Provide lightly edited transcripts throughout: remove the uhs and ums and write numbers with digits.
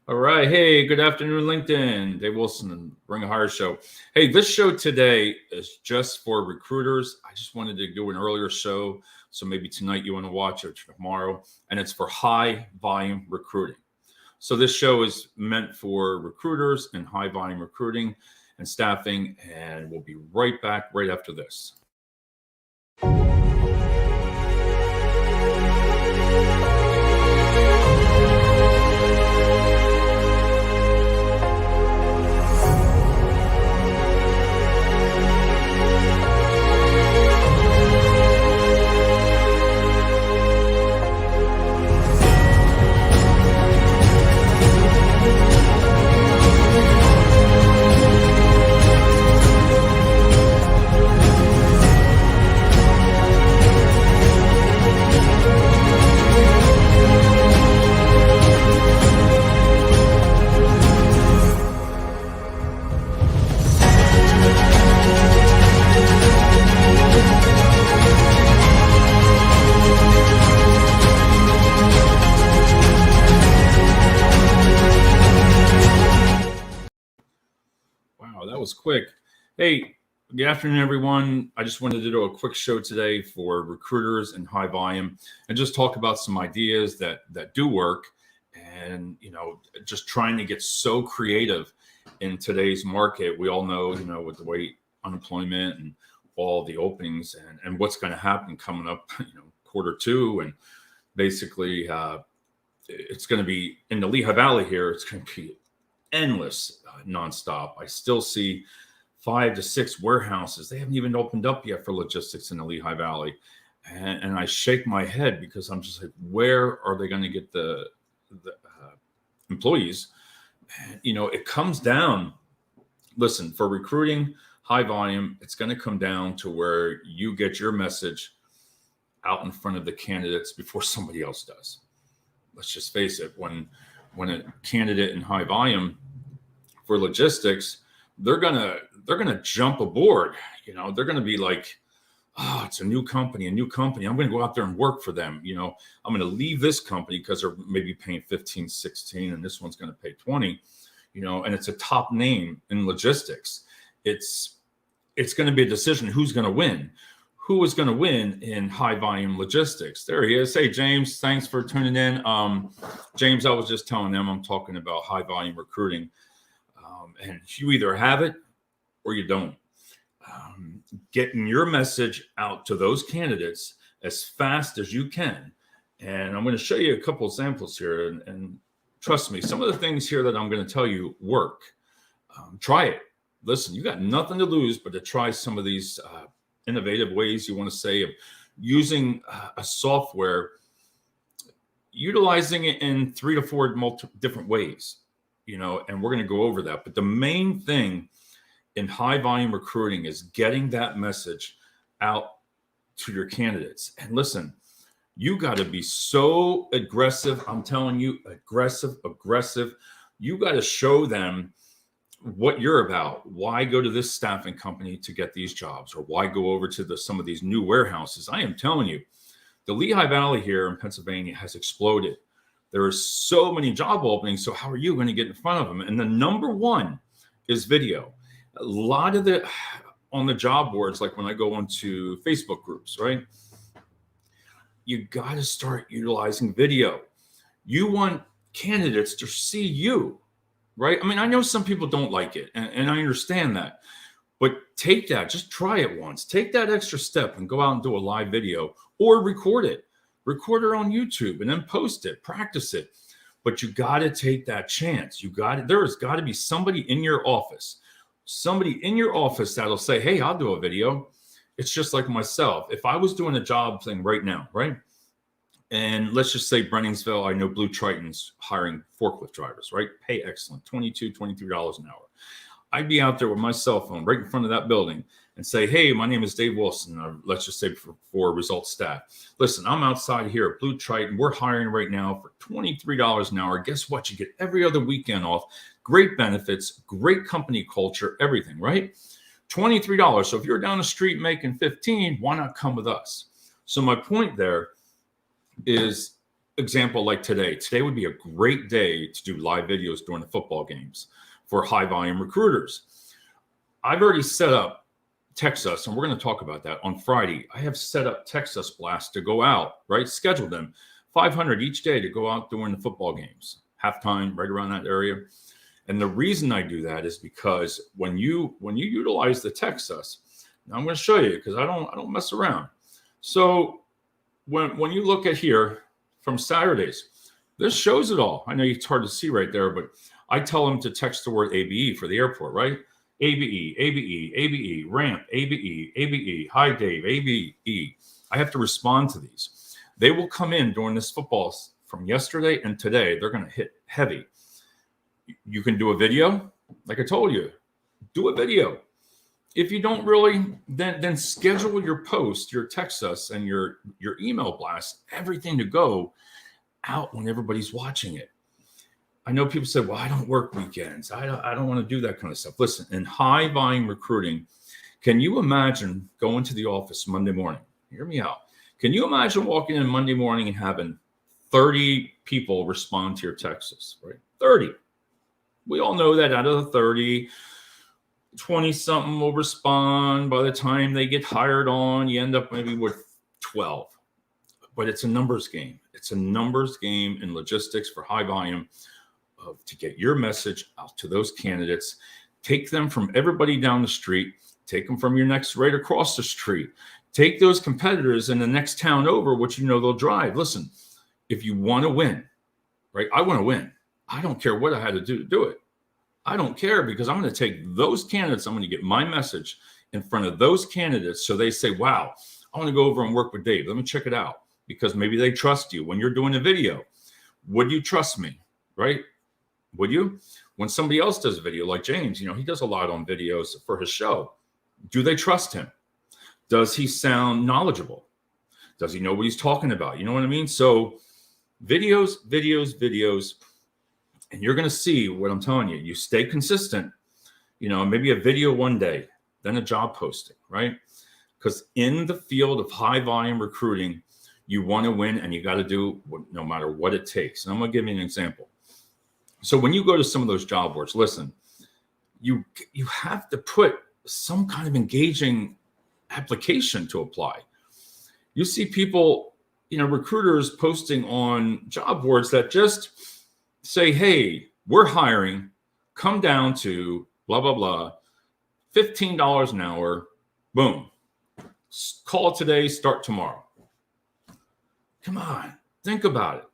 All right. Hey, good afternoon, LinkedIn. Dave Wilson and Bring a Hire Show. Hey, this show today is just for recruiters. I just wanted to do an earlier show. So maybe tonight you want to watch it or tomorrow. And it's for high volume recruiting. So this show is meant for recruiters and high volume recruiting and staffing. And we'll be right back right after this. Wow, that was quick. Hey, good afternoon, everyone. I just wanted to do a quick show today for recruiters and high volume and just talk about some ideas that do work and, just trying to get so creative in today's market. We all know, with the way unemployment and all the openings and what's going to happen coming up, Q2 and basically it's going to be in the Lehigh Valley here. It's going to be endless, nonstop. I still see 5 to 6 warehouses. They haven't even opened up yet for logistics in the Lehigh Valley. And I shake my head because I'm just like, where are they going to get the employees? And, it comes down, listen, for recruiting high volume, it's going to come down to where you get your message out in front of the candidates before somebody else does. Let's just face it, when a candidate in high volume for logistics, they're gonna jump aboard. They're gonna be like, oh, it's a new company. I'm gonna go out there and work for them. I'm gonna leave this company because they're maybe paying 15, 16, and this one's gonna pay 20. And it's a top name in logistics. It's gonna be a decision who's gonna win. Who is going to win in high volume logistics? There he is. Hey, James, thanks for tuning in. James, I was just telling them I'm talking about high volume recruiting. And you either have it or you don't. Getting your message out to those candidates as fast as you can. And I'm going to show you a couple examples here. And trust me, some of the things here that I'm going to tell you work. Try it. Listen, you got nothing to lose but to try some of these innovative ways, you want to say, of using a software, utilizing it in 3 to 4 different ways, and we're going to go over that. But the main thing in high volume recruiting is getting that message out to your candidates. And listen, you got to be so aggressive. I'm telling you, aggressive. You got to show them what you're about. Why go to this staffing company to get these jobs, or why go over to some of these new warehouses? I am telling you, the Lehigh Valley here in Pennsylvania has exploded. There are so many job openings. So how are you going to get in front of them? And the number one is video. A lot of on the job boards, like when I go onto Facebook groups, right? You got to start utilizing video. You want candidates to see you. Right? I mean, I know some people don't like it, and I understand that. But take that, just try it once. Take that extra step and go out and do a live video or record it. Record it on YouTube and then post it, practice it. But you got to take that chance. There has got to be somebody in your office that'll say, hey, I'll do a video. It's just like myself. If I was doing a job thing right now, right? And let's just say Brenningsville, I know Blue Triton's hiring forklift drivers, right? Pay excellent, $22, $23 an hour. I'd be out there with my cell phone right in front of that building and say, hey, my name is Dave Wilson. Or let's just say for Results Staff. Listen, I'm outside here at Blue Triton. We're hiring right now for $23 an hour. Guess what? You get every other weekend off. Great benefits, great company culture, everything, right? $23. So if you're down the street making $15, why not come with us? So my point there is example like today. Today would be a great day to do live videos during the football games for high volume recruiters. I've already set up Text Us, and we're going to talk about that on Friday. I have set up Text Us blasts to go out, right? Schedule them 500 each day to go out during the football games, halftime, right around that area. And the reason I do that is because when you utilize the Text Us, now I'm going to show you because I don't mess around. So when you look at here from Saturdays, this shows it all. I know it's hard to see right there, but I tell them to text the word ABE for the airport, right? ABE, ABE, ABE, ramp, ABE, ABE, hi Dave, ABE. I have to respond to these. They will come in during this football from yesterday and today. They're going to hit heavy. You can do a video, like I told you, do a video. If you don't really, then schedule your post, your Text Us, and your email blast, everything to go out when everybody's watching it. I know people say, well, I don't work weekends. I don't want to do that kind of stuff. Listen, in high volume recruiting, can you imagine going to the office Monday morning? Hear me out. Can you imagine walking in Monday morning and having 30 people respond to your texts, right? 30. We all know that out of the 30, 20 something will respond. By the time they get hired on, you end up maybe with 12. But it's a numbers game. It's a numbers game in logistics for high volume to get your message out to those candidates. Take them from everybody down the street. Take them from your next right across the street. Take those competitors in the next town over, which you know they'll drive. Listen, if you want to win, right? I want to win. I don't care what I had to do to do it. I don't care because I'm going to take those candidates. I'm going to get my message in front of those candidates so they say, wow, I want to go over and work with Dave. Let me check it out because maybe they trust you when you're doing a video. Would you trust me, right? Would you? When somebody else does a video like James, he does a lot on videos for his show. Do they trust him? Does he sound knowledgeable? Does he know what he's talking about? You know what I mean? So videos. And you're going to see what I'm telling you. You stay consistent, maybe a video one day, then a job posting, right? Because in the field of high volume recruiting, you want to win and you got to do no matter what it takes. And I'm going to give you an example. So when you go to some of those job boards, listen, you have to put some kind of engaging application to apply. You see people, recruiters posting on job boards that just say, hey, we're hiring, come down to blah, blah, blah, $15 an hour, boom. Call today, start tomorrow. Come on, think about it.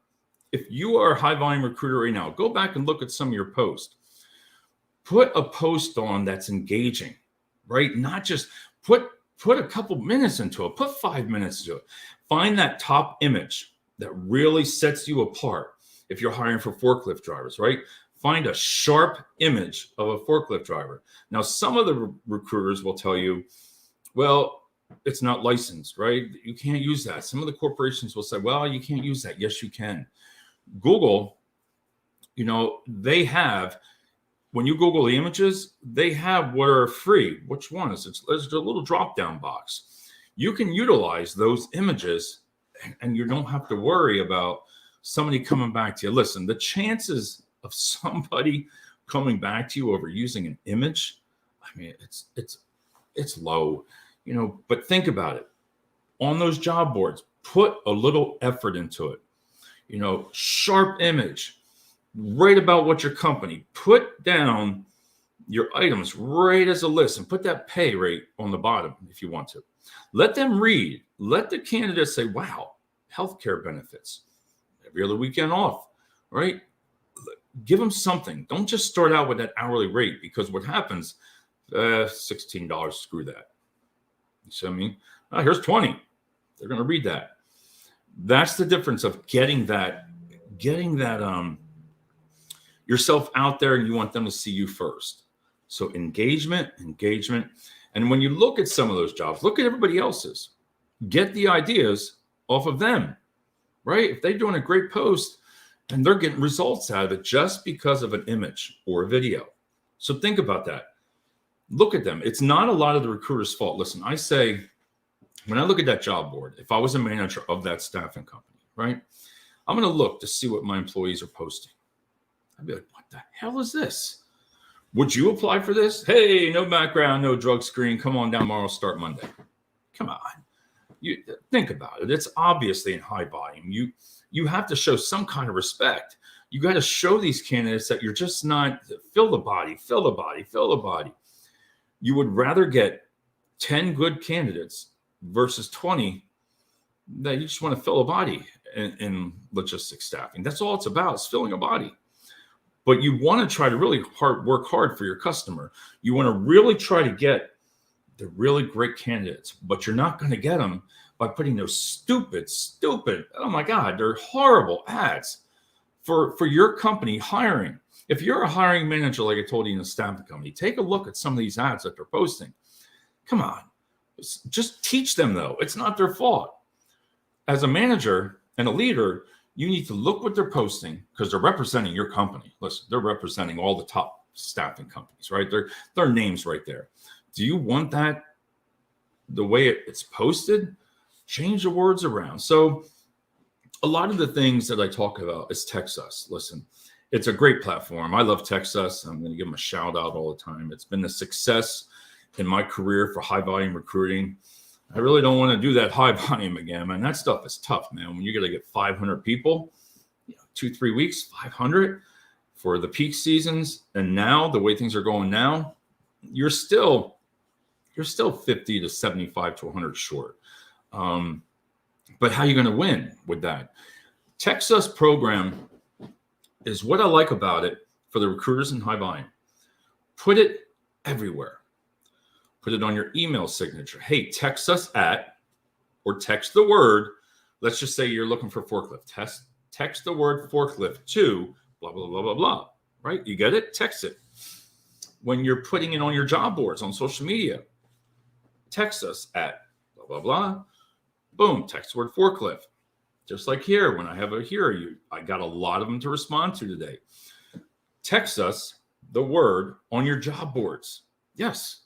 If you are a high volume recruiter right now, go back and look at some of your posts. Put a post on that's engaging, right? Not just put a couple minutes into it, put 5 minutes into it. Find that top image that really sets you apart. If you're hiring for forklift drivers, right? Find a sharp image of a forklift driver. Now, some of the recruiters will tell you, well, it's not licensed, right? You can't use that. Some of the corporations will say, well, you can't use that. Yes, you can. Google, they have, when you Google the images, they have what are free. Which one is it? There's a little drop-down box. You can utilize those images and you don't have to worry about somebody coming back to you. Listen, the chances of somebody coming back to you over using an image, I mean, it's low, but think about it. On those job boards, put a little effort into it. Sharp image, write about what your company, put down your items right as a list and put that pay rate on the bottom if you want to. Let them read. Let the candidates say, wow, healthcare benefits, every other weekend off, right? Give them something. Don't just start out with that hourly rate because what happens, $16, screw that. You see what I mean? Here's 20. They're going to read that. That's the difference of getting that yourself out there and you want them to see you first. So engagement. And when you look at some of those jobs, look at everybody else's. Get the ideas off of them, right? If they're doing a great post and they're getting results out of it just because of an image or a video. So think about that. Look at them. It's not a lot of the recruiter's fault. Listen, I say, when I look at that job board, if I was a manager of that staffing company, right, I'm going to look to see what my employees are posting. I'd be like, what the hell is this? Would you apply for this? Hey, no background, no drug screen. Come on down tomorrow, start Monday. Come on. You think about it. It's obviously in high volume. You have to show some kind of respect. You got to show these candidates that you're just not fill the body. You would rather get 10 good candidates versus 20 that you just want to fill a body in logistics staffing. That's all it's about, is filling a body. But you want to try to really work hard for your customer. You want to really try to get the really great candidates, but you're not going to get them by putting those stupid, oh my God, they're horrible ads for your company hiring. If you're a hiring manager, like I told you in a staffing company, take a look at some of these ads that they're posting. Come on, just teach them though. It's not their fault. As a manager and a leader, you need to look what they're posting because they're representing your company. Listen, they're representing all the top staffing companies, right? Their names right there. Do you want that the way it's posted? Change the words around. So a lot of the things that I talk about is TextUs. Listen, it's a great platform. I love TextUs. I'm going to give them a shout out all the time. It's been a success in my career for high volume recruiting. I really don't want to do that high volume again, man. That stuff is tough, man. When you got to get 500 people, 2-3 weeks, 500 for the peak seasons. And now the way things are going now, you're still 50 to 75 to 100 short. But how are you going to win with that? TextUs program is what I like about it for the recruiters in high volume. Put it everywhere. Put it on your email signature. Hey, text us at, or text the word. Let's just say you're looking for forklift. Text the word forklift to blah, blah, blah, blah, blah. Right? You get it? Text it. When you're putting it on your job boards on social media, text us at blah, blah, blah. Boom, text the word forklift. Just like here, when I have a here, I got a lot of them to respond to today. Text us the word on your job boards. Yes.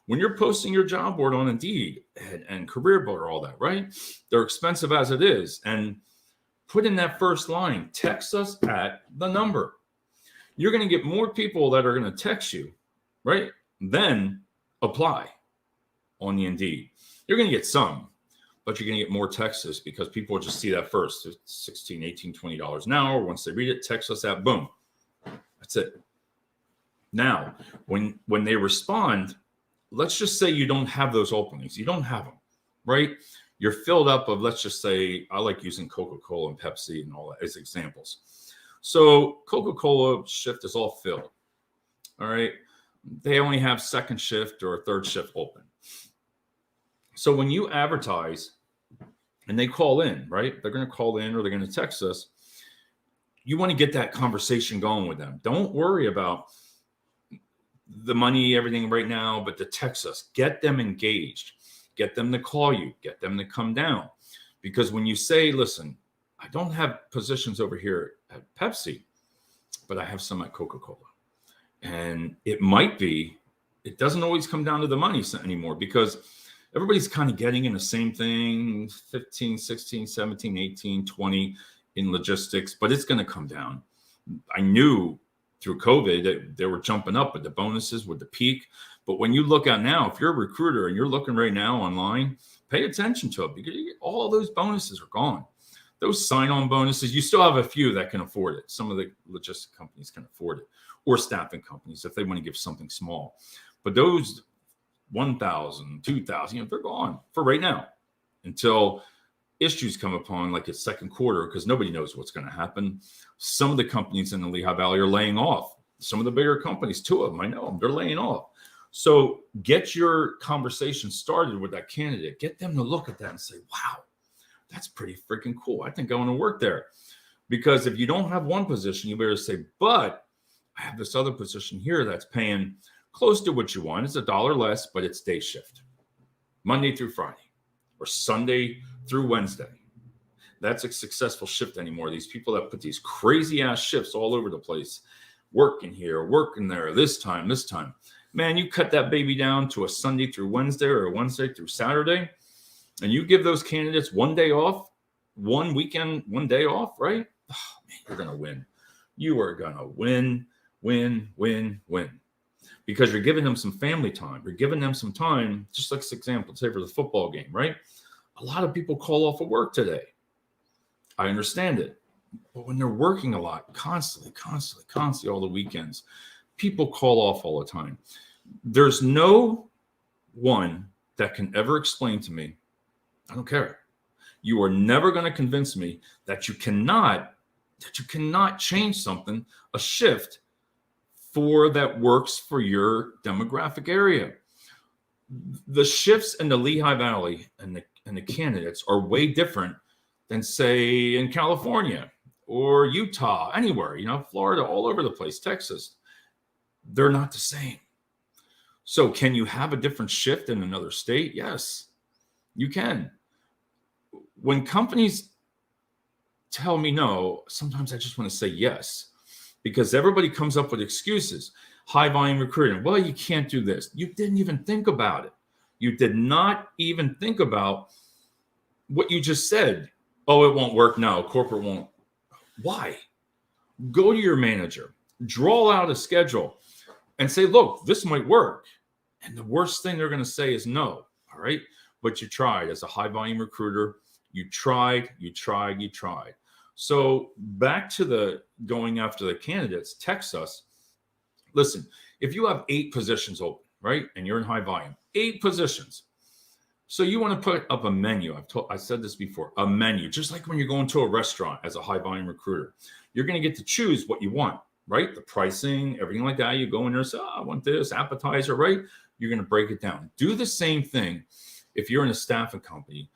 When you're posting your job board on Indeed and Career Builder, all that, right? They're expensive as it is. And put in that first line, text us at the number. You're going to get more people that are going to text you, right? Then apply on the Indeed. You're going to get some, but you're going to get more texts because people will just see that first. It's $16, $18, $20 an hour. Once they read it, text us at, boom. That's it. Now, when they respond, let's just say you don't have those openings. You don't have them, right? You're filled up of, let's just say, I like using Coca-Cola and Pepsi and all that as examples. So Coca-Cola shift is all filled, all right? They only have second shift or third shift open. So when you advertise and they call in, right? They're going to call in or they're going to text us. You want to get that conversation going with them. Don't worry about the money, everything right now, but to text us, get them engaged, get them to call you, get them to come down. Because when you say, listen, I don't have positions over here at Pepsi, but I have some at Coca-Cola. And it doesn't always come down to the money anymore because everybody's kind of getting in the same thing, 15, 16, 17, 18, 20 in logistics, but it's going to come down. I knew through COVID that they were jumping up with the bonuses, with the peak. But when you look at now, if you're a recruiter and you're looking right now online, pay attention to it because all those bonuses are gone. Those sign-on bonuses, you still have a few that can afford it. Some of the logistic companies can afford it, or staffing companies if they want to give something small. But those 1,000, 2,000, they're gone for right now until issues come upon like its second quarter because nobody knows what's going to happen. Some of the companies in the Lehigh Valley are laying off. Some of the bigger companies, 2 of them, I know them, they're laying off. So get your conversation started with that candidate. Get them to look at that and say, wow, that's pretty freaking cool. I think I want to work there. Because if you don't have one position, you better say, but I have this other position here that's paying close to what you want. It's $1 less, but it's day shift, Monday through Friday or Sunday through Wednesday. That's a successful shift anymore. These people that put these crazy ass shifts all over the place, working here, working there, this time. Man, you cut that baby down to a Sunday through Wednesday or a Wednesday through Saturday, and you give those candidates one day off, one weekend, one day off, right? Oh, man, you're going to win. You are going to win, win, win, win. Because you're giving them some family time. You're giving them some time, just like this example, say for the football game, right? A lot of people call off of work today. I understand it. But when they're working a lot, constantly, all the weekends, people call off all the time. There's no one that can ever explain to me, I don't care. You are never going to convince me that you cannot change something, a shift that works for your demographic area. The shifts in the Lehigh Valley and the candidates are way different than, say, in California or Utah, anywhere, Florida, all over the place, Texas. They're not the same. So can you have a different shift in another state? Yes, you can. When companies tell me no, sometimes I just want to say yes. Because everybody comes up with excuses. High volume recruiting. Well, you can't do this. You didn't even think about it. You did not even think about what you just said. Oh, it won't work. No, corporate won't. Why? Go to your manager, draw out a schedule, and say, look, this might work. And the worst thing they're going to say is no. All right. But you tried as a high volume recruiter. You tried. So back to the going after the candidates, text us. Listen, if you have 8 positions open, right, and you're in high volume, 8 positions. So you want to put up a menu. I said this before, a menu, just like when you're going to a restaurant as a high volume recruiter. You're going to get to choose what you want, right? The pricing, everything like that. You go in there and say, I want this appetizer, right? You're going to break it down. Do the same thing if you're in a staffing company.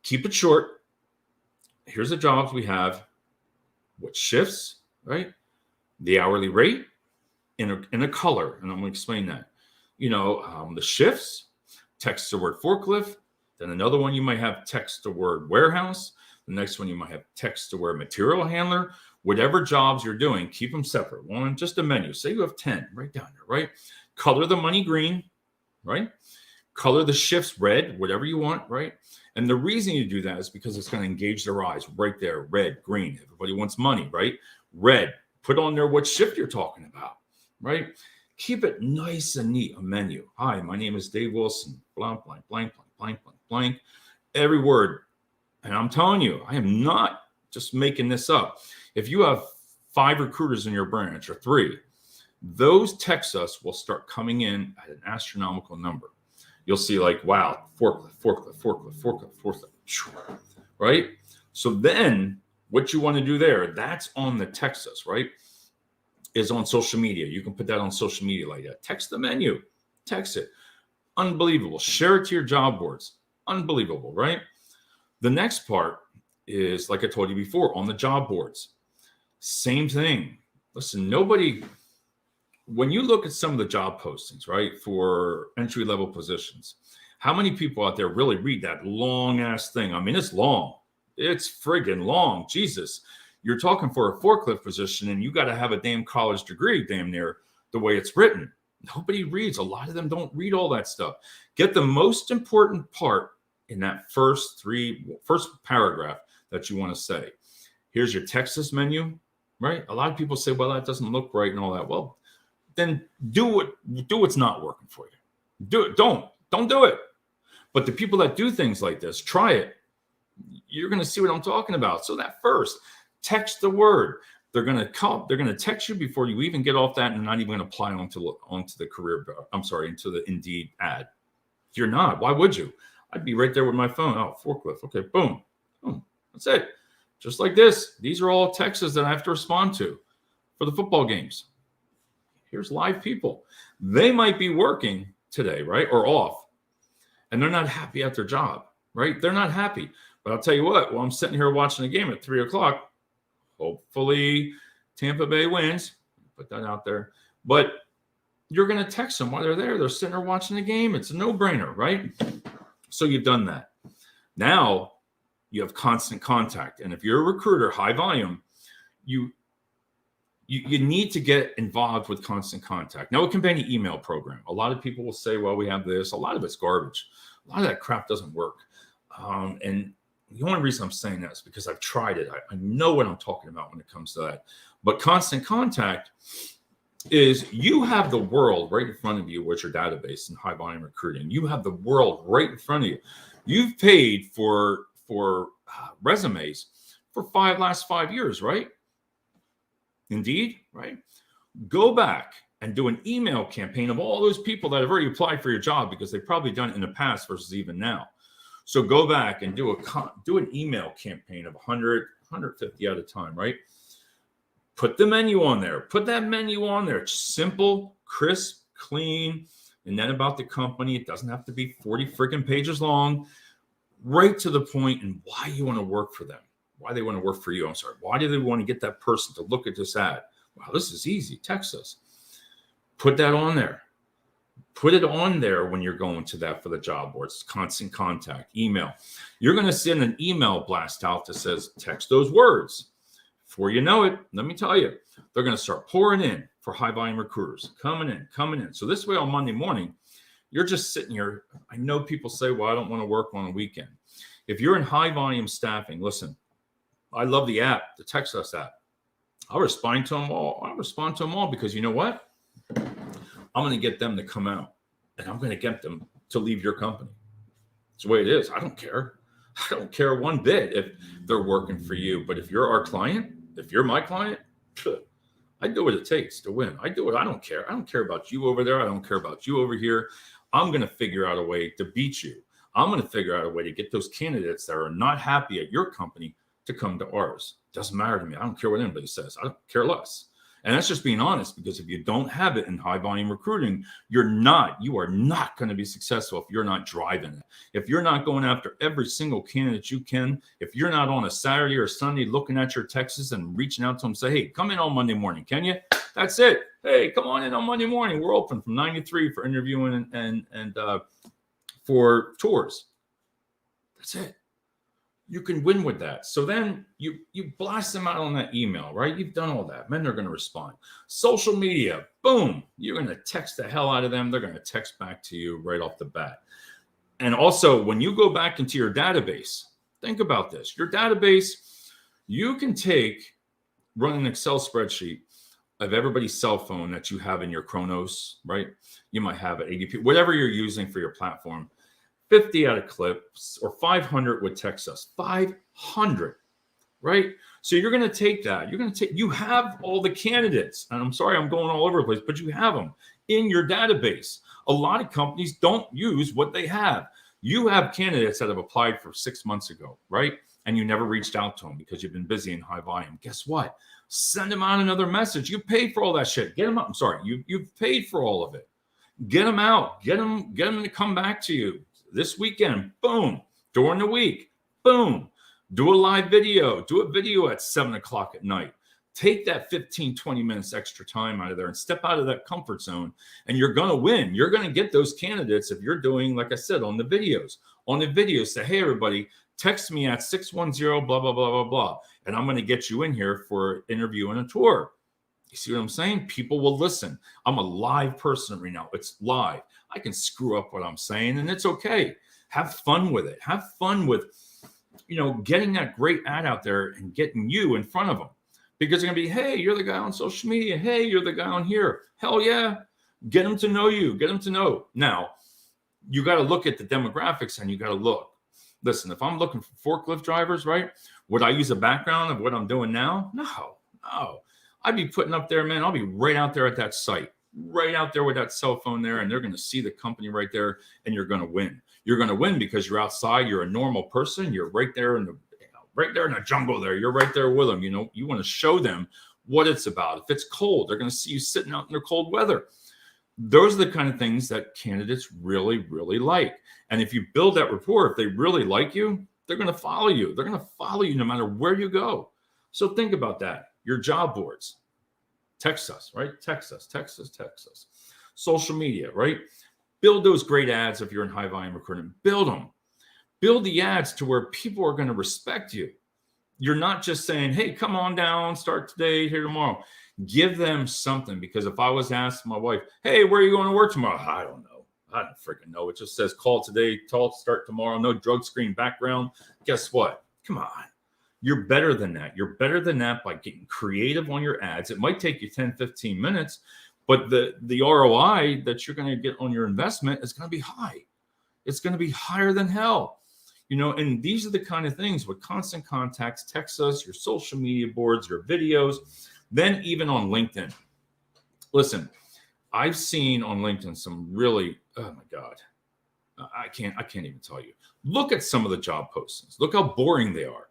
Keep it short. Here's the jobs we have, what shifts, right? The hourly rate in a color. And I'm going to explain that. The shifts, text the word forklift. Then another one you might have text the word warehouse. The next one you might have text the word material handler. Whatever jobs you're doing, keep them separate. One, just a menu. Say you have 10 right down there, right? Color the money green, right? Color the shifts red, whatever you want, right? And the reason you do that is because it's going to engage their eyes right there, red, green. Everybody wants money, right? Red, put on there what shift you're talking about, right? Keep it nice and neat, a menu. Hi, my name is Dave Wilson, blank, blank, blank, blank, blank, blank. Every word. And I'm telling you, I am not just making this up. If you have 5 recruiters in your branch or 3, those texts us will start coming in at an astronomical number. You'll see like, wow, forklift, right? So then what you want to do there, that's on the text us, right? Is on social media. You can put that on social media like that. Text the menu, text it. Unbelievable. Share it to your job boards. Unbelievable, right? The next part is, like I told you before, on the job boards. Same thing. Listen, when you look at some of the job postings, right, for entry-level positions, how many people out there really read that long-ass thing? I mean, it's long. It's friggin' long. Jesus. You're talking for a forklift position, and you got to have a damn college degree, damn near, the way it's written. Nobody reads. A lot of them don't read all that stuff. Get the most important part in that first paragraph that you want to say. Here's your Texas menu, right? A lot of people say, well, that doesn't look right and all that. Well, then do what's not working for you. Do it. Don't do it. But the people that do things like this, try it. You're going to see what I'm talking about. So that first, text the word. They're going to text you before you even get off that, and not even going to apply onto the into the Indeed ad. You're not. Why would you? I'd be right there with my phone. Oh, forklift. Okay, boom. That's it. Just like this. These are all texts that I have to respond to for the football games. Here's live people. They might be working today, right? Or off. And they're not happy at their job, right? They're not happy. But I'll tell you what, while I'm sitting here watching the game at 3:00, hopefully Tampa Bay wins. Put that out there. But you're going to text them while they're there. They're sitting there watching the game. It's a no-brainer, right? So you've done that. Now you have constant contact. And if you're a recruiter, high volume, you need to get involved with constant contact. Now, it can be any email program. A lot of people will say, well, we have this. A lot of it's garbage. A lot of that crap doesn't work. And the only reason I'm saying that is because I've tried it. I know what I'm talking about when it comes to that. But constant contact is you have the world right in front of you with your database and high volume recruiting. You have the world right in front of you. You've paid for resumes for last 5 years, right? Indeed, right? Go back and do an email campaign of all those people that have already applied for your job because they've probably done it in the past versus even now. So go back and do an email campaign of 100, 150 at a time, right? Put the menu on there. Put that menu on there. It's simple, crisp, clean, and then about the company. It doesn't have to be 40 freaking pages long. Right to the point and why you want to work for them. Why they want to work for you. I'm sorry. Why do they want to get that person to look at this ad? Wow, this is easy. Text us. Put that on there. Put it on there when you're going to that for the job boards. Constant contact, email. You're going to send an email blast out that says, text those words. Before you know it, let me tell you, they're going to start pouring in for high volume recruiters. Coming in. So this way on Monday morning, you're just sitting here. I know people say, well, I don't want to work on a weekend. If you're in high volume staffing, listen, I love the app, the Text Us app. I'll respond to them all because you know what? I'm going to get them to come out and I'm going to get them to leave your company. It's the way it is. I don't care. I don't care one bit if they're working for you. But if you're our client, if you're my client, I do what it takes to win. I do it. I don't care. I don't care about you over there. I don't care about you over here. I'm going to figure out a way to beat you. I'm going to figure out a way to get those candidates that are not happy at your company to come to ours. Doesn't matter to me. I don't care what anybody says. I don't care less. And that's just being honest, because if you don't have it in high volume recruiting, you are not going to be successful if you're not driving it. If you're not going after every single candidate you can, if you're not on a Saturday or Sunday looking at your texts and reaching out to them, say, hey, come in on Monday morning, can you? That's it. Hey, come on in on Monday morning. We're open from 9 to 3 for interviewing and for tours. That's it. You can win with that. So then you blast them out on that email, right? You've done all that. Men are going to respond. Social media, boom. You're going to text the hell out of them. They're going to text back to you right off the bat. And also, when you go back into your database, think about this. Your database, you can run an Excel spreadsheet of everybody's cell phone that you have in your Kronos, right? You might have it, ADP, whatever you're using for your platform. 50 out of clips or 500 would text us. 500, right? So you're going to take that. You have all the candidates. And I'm sorry, I'm going all over the place, but you have them in your database. A lot of companies don't use what they have. You have candidates that have applied for 6 months ago, right? And you never reached out to them because you've been busy in high volume. Guess what? Send them out another message. You paid for all that shit. Get them up. I'm sorry. You've paid for all of it. Get them out. Get them to come back to you. This weekend, boom. During the week, boom. Do a live video. Do a video at 7 o'clock at night. Take that 15, 20 minutes extra time out of there and step out of that comfort zone. And you're going to win. You're going to get those candidates if you're doing, like I said, on the videos. On the videos, say, hey, everybody, text me at 610, blah, blah, blah, blah, blah. And I'm going to get you in here for an interview and a tour. You see what I'm saying? People will listen. I'm a live person right now. It's live. I can screw up what I'm saying, and it's okay. Have fun with it. Have fun with, getting that great ad out there and getting you in front of them. Because they're going to be, hey, you're the guy on social media. Hey, you're the guy on here. Hell yeah. Get them to know you. Get them to know. Now, you got to look at the demographics, and you got to look. Listen, if I'm looking for forklift drivers, right, would I use a background of what I'm doing now? No. I'd be putting up there, man. I'll be right out there at that site, right out there with that cell phone there, and they're going to see the company right there, and you're going to win. You're going to win because you're outside. You're a normal person. You're right there in the jungle there. You're right there with them. You want to show them what it's about. If it's cold, they're going to see you sitting out in the cold weather. Those are the kind of things that candidates really, really like. And if you build that rapport, if they really like you, they're going to follow you. They're going to follow you no matter where you go. So think about that. Your job boards, text us, right? Text us. Social media, right? Build those great ads if you're in high volume recruiting. Build them. Build the ads to where people are going to respect you. You're not just saying, hey, come on down, start today, here tomorrow. Give them something, because if I was asked my wife, hey, where are you going to work tomorrow? I don't know. I don't freaking know. It just says call today, start tomorrow, no drug screen background. Guess what? Come on. You're better than that. You're better than that by getting creative on your ads. It might take you 10, 15 minutes, but the ROI that you're going to get on your investment is going to be high. It's going to be higher than hell. And these are the kind of things with Constant Contacts, text us, your social media boards, your videos, then even on LinkedIn. Listen, I've seen on LinkedIn some really, oh my God, I can't even tell you. Look at some of the job postings. Look how boring they are.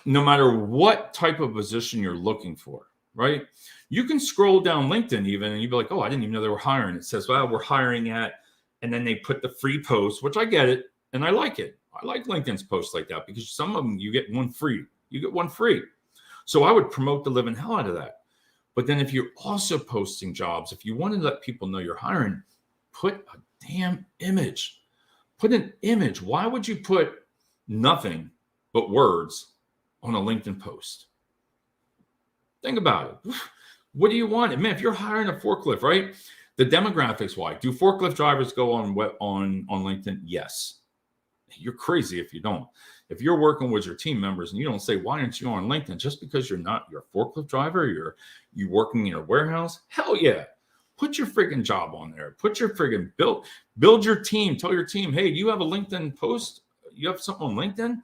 No matter what type of position you're looking for, right? You can scroll down LinkedIn even, and you'd be like, oh, I didn't even know they were hiring. It says, well, we're hiring at, and then they put the free post, which I get it, and I like it. I like LinkedIn's posts like that because some of them you get one free. You get one free. So I would promote the living hell out of that. But then if you're also posting jobs, if you want to let people know you're hiring, put a damn image. Put an image. Why would you put nothing but words on a LinkedIn post? Think about it. What do you want? Man, if you're hiring a forklift, right? The demographics, why? Do forklift drivers go on LinkedIn? Yes. You're crazy if you don't. If you're working with your team members and you don't say, why aren't you on LinkedIn? Just because you're not your forklift driver, you're working in a warehouse? Hell yeah. Put your friggin' job on there. Put your friggin' build your team. Tell your team, hey, you have a LinkedIn post? You have something on LinkedIn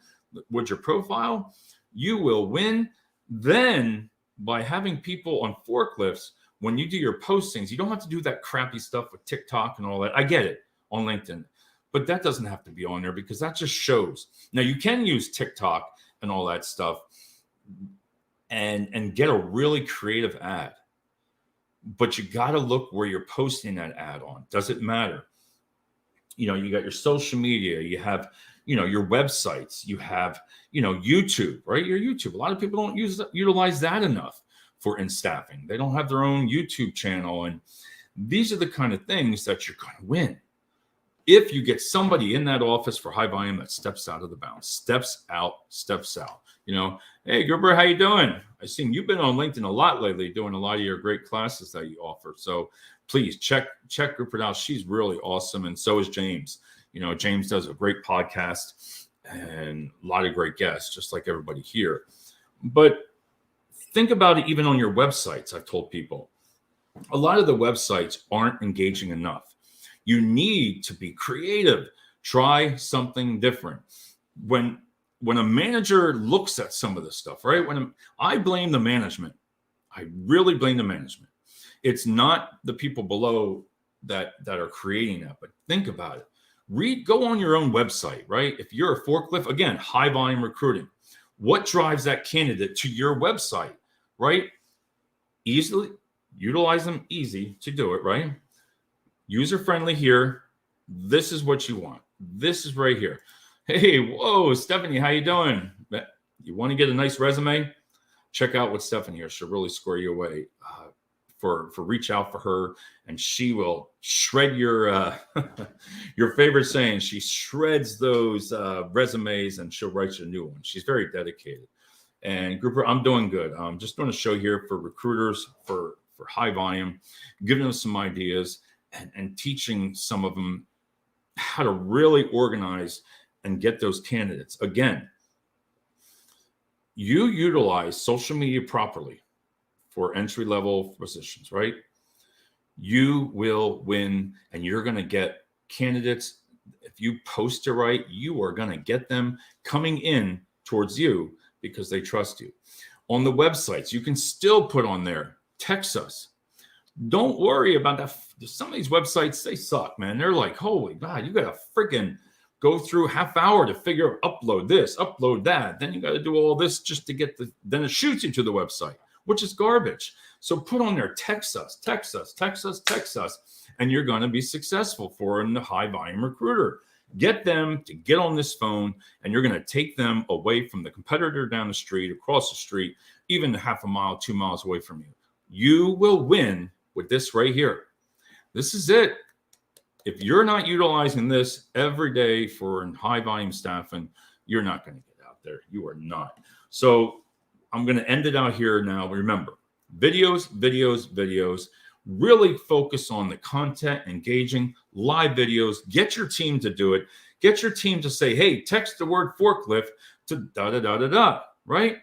with your profile? You will win. Then by having people on forklifts, when you do your postings, you don't have to do that crappy stuff with TikTok and all that. I get it on LinkedIn. But that doesn't have to be on there because that just shows. Now you can use TikTok and all that stuff and get a really creative ad. But you got to look where you're posting that ad on. Does it matter? You got your social media, you have, your websites, you have, YouTube, right? Your YouTube. A lot of people don't utilize that enough for in staffing. They don't have their own YouTube channel. And these are the kind of things that you're going to win. If you get somebody in that office for high volume that steps out of the bounds, steps out. Hey, Gruber, how you doing? I've seen you've been on LinkedIn a lot lately, doing a lot of your great classes that you offer. So please check Gruber out. She's really awesome. And so is James. James does a great podcast and a lot of great guests, just like everybody here. But think about it even on your websites. I've told people a lot of the websites aren't engaging enough. You need to be creative. Try something different. When a manager looks at some of this stuff, right? I blame the management. I really blame the management. It's not the people below that are creating that, but think about it. Go on your own website, right? If you're a forklift, again, high volume recruiting. What drives that candidate to your website, right? Easily utilize them, easy to do it, right? User friendly here. This is what you want. This is right here. Hey, whoa, Stephanie, how you doing? You want to get a nice resume? Check out what Stephanie here. She'll really square you away. For reach out for her, and she will shred your your favorite saying. She shreds those resumes, and she'll write you a new one. She's very dedicated. And Grouper, I'm doing good. I'm just doing a show here for recruiters for high volume, giving them some ideas. And teaching some of them how to really organize and get those candidates. Again, you utilize social media properly for entry-level positions, right? You will win, and you're going to get candidates. If you post it right, you are going to get them coming in towards you because they trust you. On the websites, you can still put on there, text us. Don't worry about that. Some of these websites, they suck, man. They're like, holy God, you got to freaking go through half hour to figure out, upload this, upload that. Then you got to do all this just to get then it shoots you to the website, which is garbage. So put on there, text us, and you're going to be successful for the high volume recruiter. Get them to get on this phone, and you're going to take them away from the competitor down the street, across the street, even half a mile, 2 miles away from you. You will win with this right here. This is it. If you're not utilizing this every day for high volume staffing, you're not going to get out there. You are not. So I'm going to end it out here now. Remember, videos. Really focus on the content, engaging, live videos. Get your team to do it. Get your team to say, hey, text the word forklift to da da da da da, right?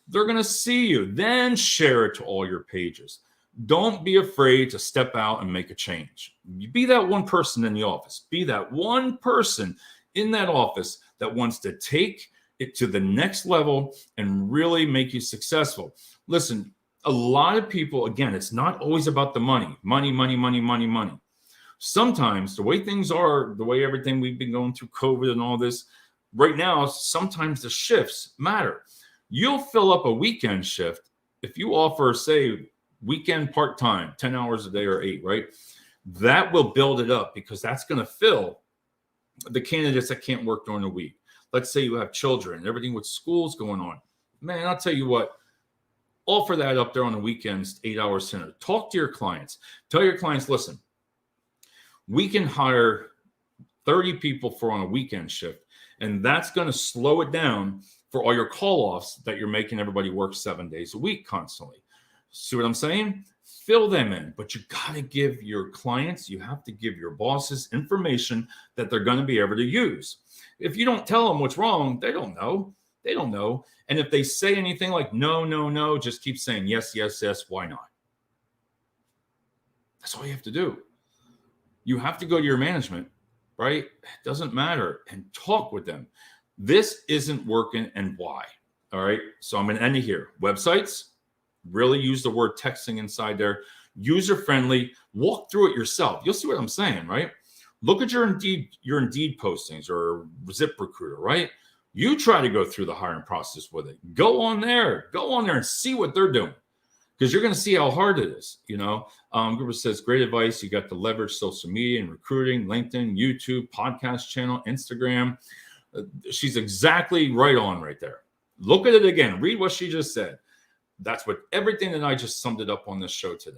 They're going to see you. Then share it to all your pages. Don't be afraid to step out and make a change. Be that one person in the office. Be that one person in that office that wants to take it to the next level and really make you successful. Listen, a lot of people, again, it's not always about the money. Money. Sometimes the way things are, the way everything we've been going through COVID and all this right now, sometimes the shifts matter. You'll fill up a weekend shift if you offer, say, weekend part-time, 10 hours a day or 8, right? That will build it up because that's going to fill the candidates that can't work during the week. Let's say you have children, everything with schools going on. Man, I'll tell you what, offer that up there on the weekends, 8 hours sooner. Talk to your clients. Tell your clients, listen, we can hire 30 people for on a weekend shift, and that's going to slow it down for all your call-offs that you're making everybody work 7 days a week constantly. See what I'm saying? Fill them in, but you got to give your clients, you have to give your bosses information that they're going to be able to use. If you don't tell them what's wrong, they don't know. They don't know. And if they say anything like, no, just keep saying yes, why not? That's all you have to do. You have to go to your management, right? It doesn't matter, and talk with them. This isn't working and why. All right. So I'm going to end it here. Websites, really use the word texting inside there. User friendly. Walk through it yourself. You'll see what I'm saying, right? Look at your Indeed postings or ZipRecruiter, right? You try to go through the hiring process with it. Go on there and see what they're doing, because you're going to see how hard it is. Gruber says, great advice. You got to leverage social media and recruiting, LinkedIn, YouTube, podcast channel, Instagram. She's exactly right on right there. Look at it again. Read what she just said. That's what everything that I just summed it up on this show today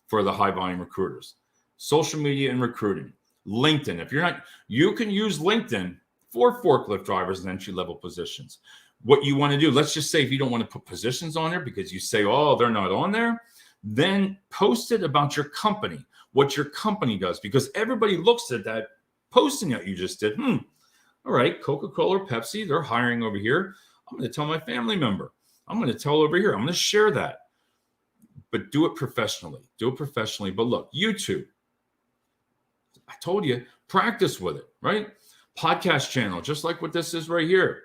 for the high volume recruiters. Social media and recruiting. LinkedIn. If you're not, you can use LinkedIn for forklift drivers and entry level positions. What you want to do, let's just say if you don't want to put positions on there because you say, oh, they're not on there, then post it about your company, what your company does, because everybody looks at that posting that you just did. All right, Coca-Cola or Pepsi, they're hiring over here. I'm going to tell my family member. I'm going to tell over here. I'm going to share that. But do it professionally. But look, YouTube. I told you, practice with it, right? Podcast channel, just like what this is right here.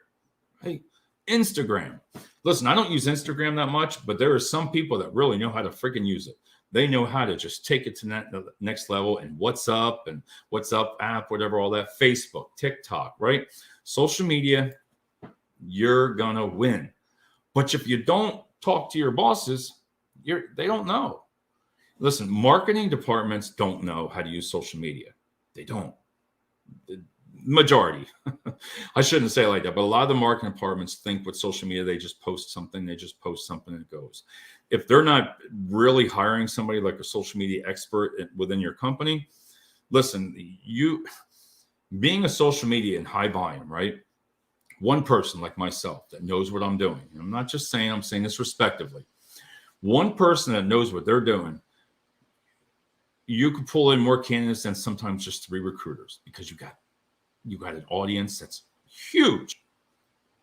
Hey, Instagram. Listen, I don't use Instagram that much, but there are some people that really know how to freaking use it. They know how to just take it to the next level, and WhatsApp app, whatever, all that. Facebook, TikTok, right? Social media, you're going to win. But if you don't talk to your bosses, they don't know. Listen, marketing departments don't know how to use social media. They don't. The majority. I shouldn't say it like that, but a lot of the marketing departments think with social media, they just post something and it goes. If they're not really hiring somebody like a social media expert within your company, listen, being a social media in high volume, right? One person like myself that knows what I'm doing. I'm not just saying, I'm saying this respectively. One person that knows what they're doing, you could pull in more candidates than sometimes just 3 recruiters, because you got an audience that's huge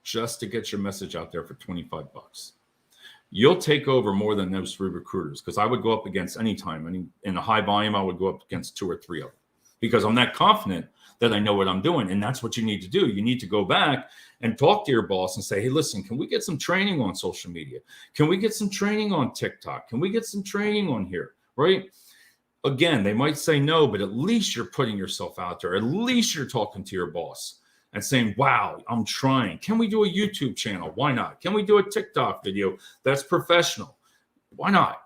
just to get your message out there for $25. You'll take over more than those 3 recruiters, because I would go up against anytime. In a high volume, I would go up against 2 or 3 of them, because I'm that confident that I know what I'm doing. And that's what you need to do. You need to go back and talk to your boss and say, hey, listen, can we get some training on social media? Can we get some training on TikTok? Can we get some training on here, right? Again, they might say no, but at least you're putting yourself out there. At least you're talking to your boss and saying, wow, I'm trying. Can we do a YouTube channel? Why not? Can we do a TikTok video that's professional? Why not?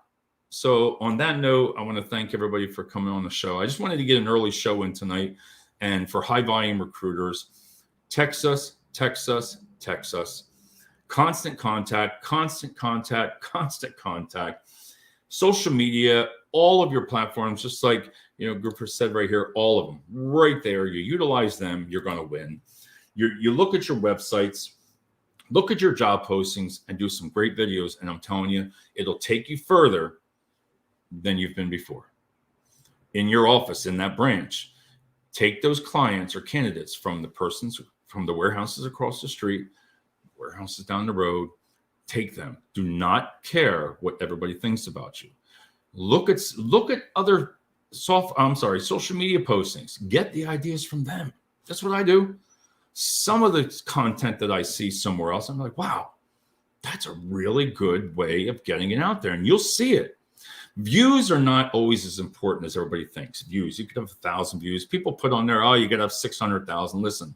So on that note, I want to thank everybody for coming on the show. I just wanted to get an early show in tonight. And for high volume recruiters, text us. Constant contact. Social media, all of your platforms, just like, Gruber said right here, all of them right there. You utilize them, you're going to win. You look at your websites, look at your job postings, and do some great videos. And I'm telling you, it'll take you further than you've been before. in your office, in that branch. Take those clients or candidates from the warehouses across the street, warehouses down the road. Take them. Do not care what everybody thinks about you. Look at other social media postings. Get the ideas from them. That's what I do. Some of the content that I see somewhere else, I'm like, wow, that's a really good way of getting it out there. And you'll see it. Views are not always as important as everybody thinks. Views, you could have 1,000 views. People put on there, oh, you got to have 600,000. Listen,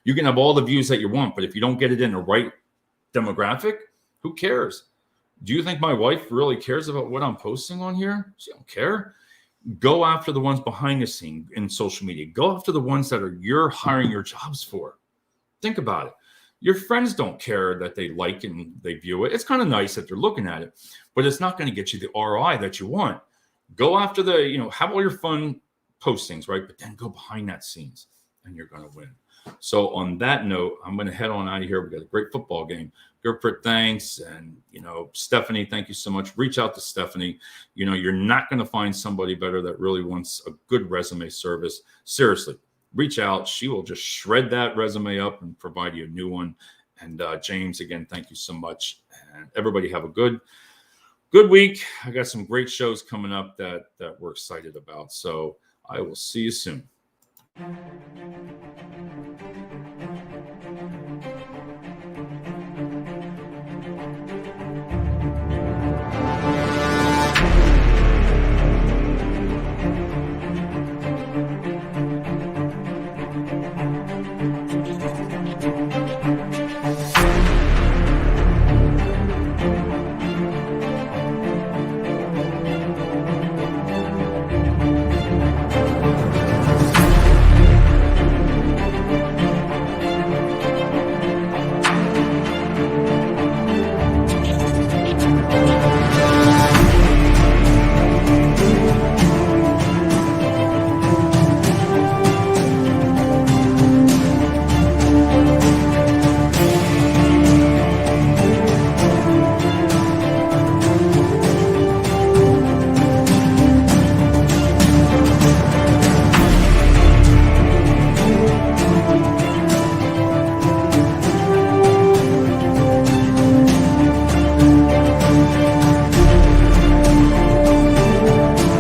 you can have all the views that you want, but if you don't get it in the right demographic, who cares? Do you think my wife really cares about what I'm posting on here? She don't care. Go after the ones behind the scene in social media. Go after the ones that you're hiring your jobs for. Think about it. Your friends don't care that they like and they view it. It's kind of nice that they're looking at it, but it's not going to get you the ROI that you want. Go after have all your fun postings, right? But then go behind that scenes and you're going to win. So on that note, I'm going to head on out of here. We've got a great football game. Gurprit, thanks. And, Stephanie, thank you so much. Reach out to Stephanie. You're not going to find somebody better that really wants a good resume service. Seriously, reach out. She will just shred that resume up and provide you a new one. And James, again, thank you so much. And everybody have a good week. I got some great shows coming up that we're excited about. So I will see you soon.